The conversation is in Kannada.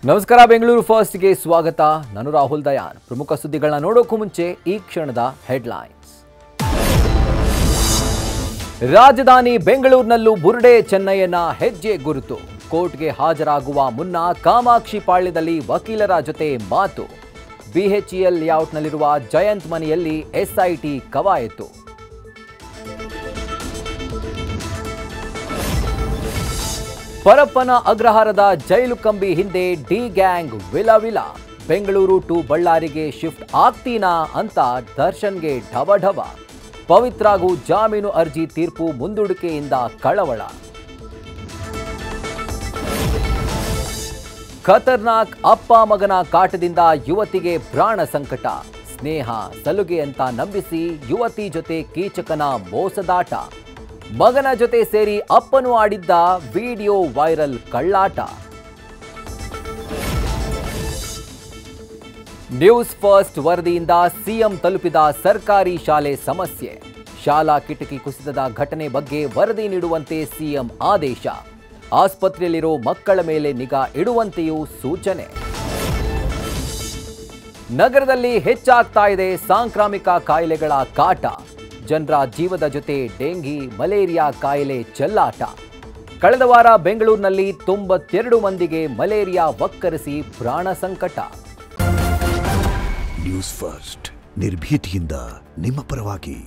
ನಮಸ್ಕಾರ, ಬೆಂಗಳೂರು ಫಸ್ಟ್ಗೆ ಸ್ವಾಗತ. ನಾನು ರಾಹುಲ್ ದಯಾನ್. ಪ್ರಮುಖ ಸುದ್ದಿಗಳನ್ನ ನೋಡೋಕ್ಕೂ ಮುಂಚೆ ಈ ಕ್ಷಣದ ಹೆಡ್ಲೈನ್ಸ್. ರಾಜಧಾನಿ ಬೆಂಗಳೂರಿನಲ್ಲೂ ಬುರುಡೆ ಚೆನ್ನಯ್ಯನ ಹೆಜ್ಜೆ ಗುರುತು. ಕೋರ್ಟ್ಗೆ ಹಾಜರಾಗುವ ಮುನ್ನ ಕಾಮಾಕ್ಷಿ ಪಾಳ್ಯದಲ್ಲಿ ವಕೀಲರ ಜೊತೆ ಮಾತು. ಬಿಎಚ್ಇಎಲ್ ಲೇಔಟ್ನಲ್ಲಿರುವ ಜಯಂತ್ ಮನೆಯಲ್ಲಿ ಎಸ್ಐಟಿ ಕವಾಯತು. ಪರಪ್ಪನ ಅಗ್ರಹಾರದ ಜೈಲು ಕಂಬಿ ಹಿಂದೆ ಡಿ ಗ್ಯಾಂಗ್ ವಿಲವಿಲ. ಬೆಂಗಳೂರು ಟು ಬಳ್ಳಾರಿಗೆ ಶಿಫ್ಟ್ ಆಗ್ತೀನಾ ಅಂತ ದರ್ಶನ್ಗೆ ಢವಢವ. ಪವಿತ್ರಾಗೂ ಜಾಮೀನು ಅರ್ಜಿ ತೀರ್ಪು ಮುಂದೂಡಿಕೆಯಿಂದ ಕಳವಳ. ಖತರ್ನಾಕ್ ಅಪ್ಪ ಮಗನ ಕಾಟದಿಂದ ಯುವತಿಗೆ ಪ್ರಾಣ ಸಂಕಟ. ಸ್ನೇಹ ಸಲುಗೆ ಅಂತ ನಂಬಿಸಿ ಯುವತಿ ಜೊತೆ ಕೀಚಕನ ಮೋಸದಾಟ. ಮಗನ ಜೊತೆ ಸೇರಿ ಅಪ್ಪನು ಆಡಿದ್ದ ವಿಡಿಯೋ ವೈರಲ್ ಕಳ್ಳಾಟ. ನ್ಯೂಸ್ ಫಸ್ಟ್ ವರದಿಯಿಂದ ಸಿಎಂ ತಲುಪಿದ ಸರ್ಕಾರಿ ಶಾಲೆ ಸಮಸ್ಯೆ. ಶಾಲಾ ಕಿಟಕಿ ಕುಸಿತದ ಘಟನೆ ಬಗ್ಗೆ ವರದಿ ನೀಡುವಂತೆ ಸಿಎಂ ಆದೇಶ. ಆಸ್ಪತ್ರೆಯಲ್ಲಿರೋ ಮಕ್ಕಳ ಮೇಲೆ ನಿಗಾ ಇಡುವಂತೆಯೂ ಸೂಚನೆ. ನಗರದಲ್ಲಿ ಹೆಚ್ಚಾಗ್ತಾ ಇದೆ ಸಾಂಕ್ರಾಮಿಕ ಕಾಯಿಲೆಗಳ ಕಾಟ. ಜನರ ಜೀವದ ಜೊತೆ ಡೆಂಗಿ, ಮಲೇರಿಯಾ ಕಾಯಿಲೆ ಚೆಲ್ಲಾಟ. ಕಳೆದ ವಾರ ಬೆಂಗಳೂರಿನಲ್ಲಿ 92 ಮಂದಿಗೆ ಮಲೇರಿಯಾ ವಕ್ಕರಿಸಿ ಪ್ರಾಣ ಸಂಕಟ. ನ್ಯೂಸ್ ಫಸ್ಟ್ ನಿರ್ಭೀತಿಯಿಂದ ನಿಮ್ಮ ಪರವಾಗಿ.